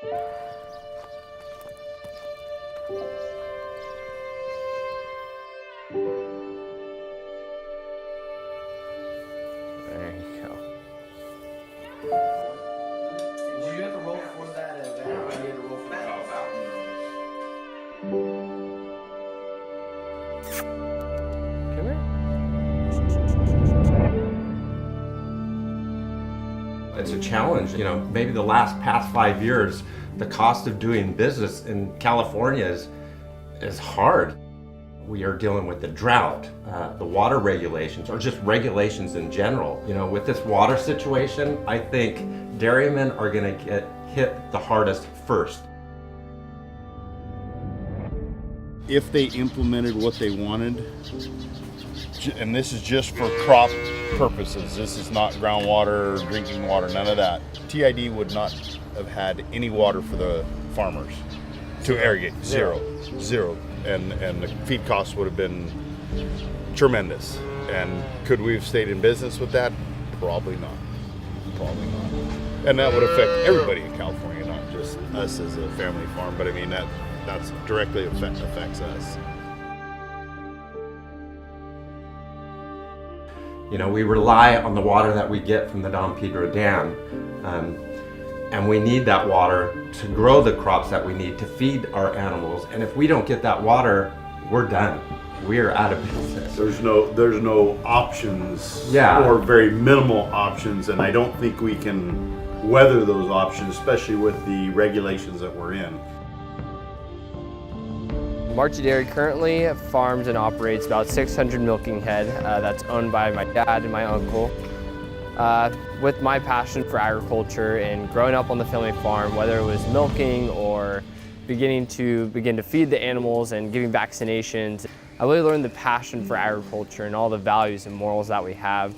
There you go. Did you have to roll for that event, or you had to roll for that? Come here. It's a challenge, you know, maybe the past 5 years, the cost of doing business in California is hard. We are dealing with the drought, the water regulations, or just regulations in general. You know, with this water situation, I think dairymen are gonna get hit the hardest first. If they implemented what they wanted, and this is just for crop purposes, this is not groundwater, drinking water, none of that. TID would not have had any water for the farmers to irrigate, zero. And the feed costs would have been tremendous. And could we have stayed in business with that? Probably not. And that would affect everybody in California, not just us as a family farm, but I mean, that's directly affects us. You know, we rely on the water that we get from the Don Pedro Dam, and we need that water to grow the crops that we need to feed our animals. And if we don't get that water, we're done. We are out of business. There's no options, Yeah. or very minimal options, and I don't think we can weather those options, especially with the regulations that we're in. Marchy Dairy currently farms and operates about 600 milking head that's owned by my dad and my uncle. With my passion for agriculture and growing up on the family farm, whether it was milking or begin to feed the animals and giving vaccinations, I really learned the passion for agriculture and all the values and morals that we have.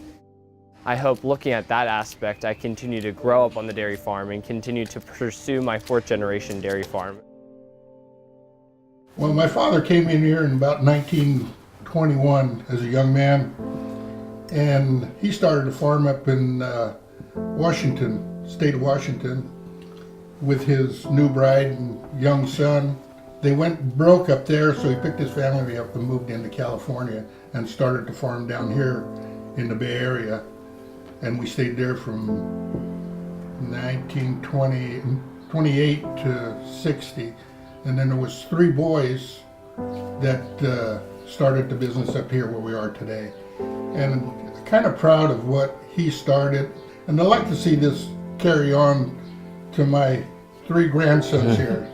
I hope looking at that aspect, I continue to grow up on the dairy farm and continue to pursue my 4th generation dairy farm. Well, my father came in here in about 1921 as a young man, and he started a farm up in Washington, state of Washington, with his new bride and young son. They went broke up there, so he picked his family up and moved into California and started to farm down here in the Bay Area. And we stayed there from 1928 to 60. And then there was 3 boys that started the business up here where we are today. And kind of proud of what he started. And I'd like to see this carry on to my 3 grandsons here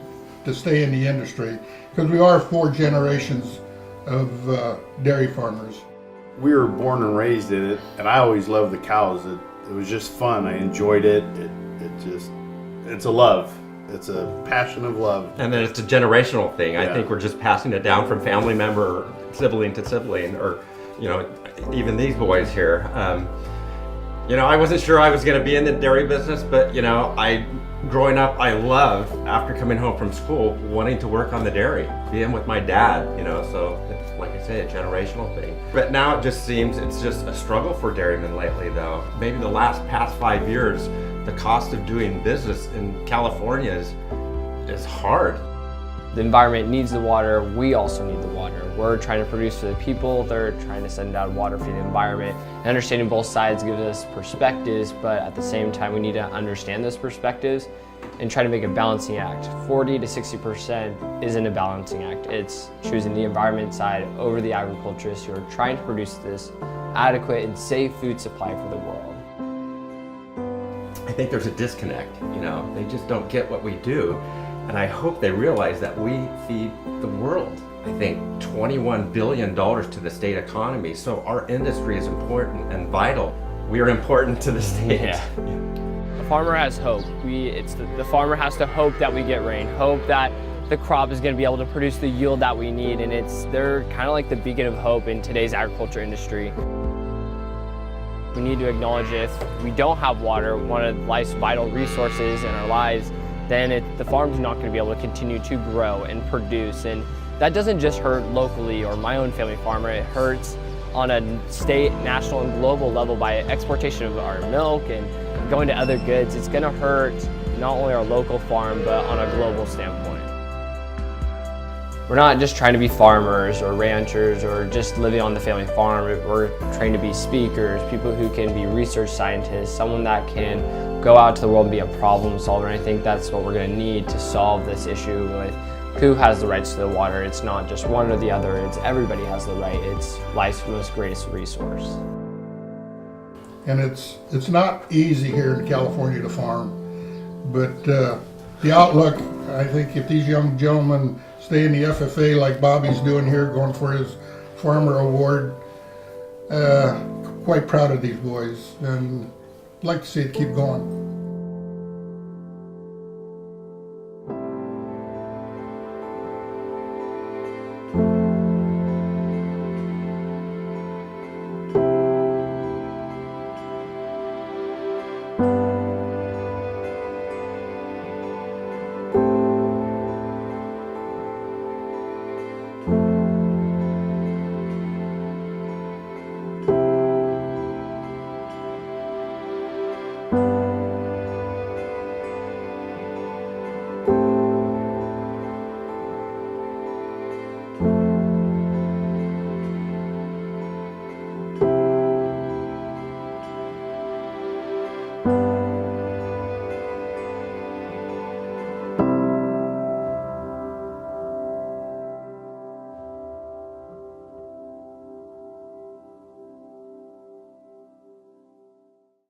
to stay in the industry, because we are 4 generations of dairy farmers. We were born and raised in it, and I always loved the cows. It was just fun. I enjoyed it. It's a love. It's a passion of love. And then it's a generational thing. Yeah. I think we're just passing it down from family member, sibling to sibling, or, you know, even these boys here. You know, I wasn't sure I was going to be in the dairy business, but, you know, growing up, I loved, after coming home from school, wanting to work on the dairy, being with my dad, you know, so it's, like I say, a generational thing. But now it just seems it's just a struggle for dairymen lately, though. Maybe the past 5 years, the cost of doing business in California is hard. The environment needs the water, we also need the water. We're trying to produce for the people, they're trying to send out water for the environment. And understanding both sides gives us perspectives, but at the same time we need to understand those perspectives and try to make a balancing act. 40 to 60% isn't a balancing act. It's choosing the environment side over the agriculturists who are trying to produce this adequate and safe food supply for the world. I think there's a disconnect, you know, they just don't get what we do. And I hope they realize that we feed the world. I think $21 billion to the state economy, so our industry is important and vital. We are important to the state. Yeah. The farmer has hope. The farmer has to hope that we get rain, hope that the crop is going to be able to produce the yield that we need, and they're kind of like the beacon of hope in today's agriculture industry. We need to acknowledge if we don't have water, one of life's vital resources in our lives, then the farm's not going to be able to continue to grow and produce. And that doesn't just hurt locally or my own family farmer, it hurts on a state, national, and global level by exportation of our milk and going to other goods. It's going to hurt not only our local farm, but on a global standpoint. We're not just trying to be farmers or ranchers or just living on the family farm. We're trying to be speakers, people who can be research scientists, someone that can go out to the world and be a problem solver. And I think that's what we're going to need to solve this issue with who has the rights to the water. It's not just one or the other, it's everybody has the right. It's life's most greatest resource. And it's not easy here in California to farm, but the outlook, I think if these young gentlemen stay in the FFA like Bobby's doing here, going for his farmer award, quite proud of these boys and like to see it keep going.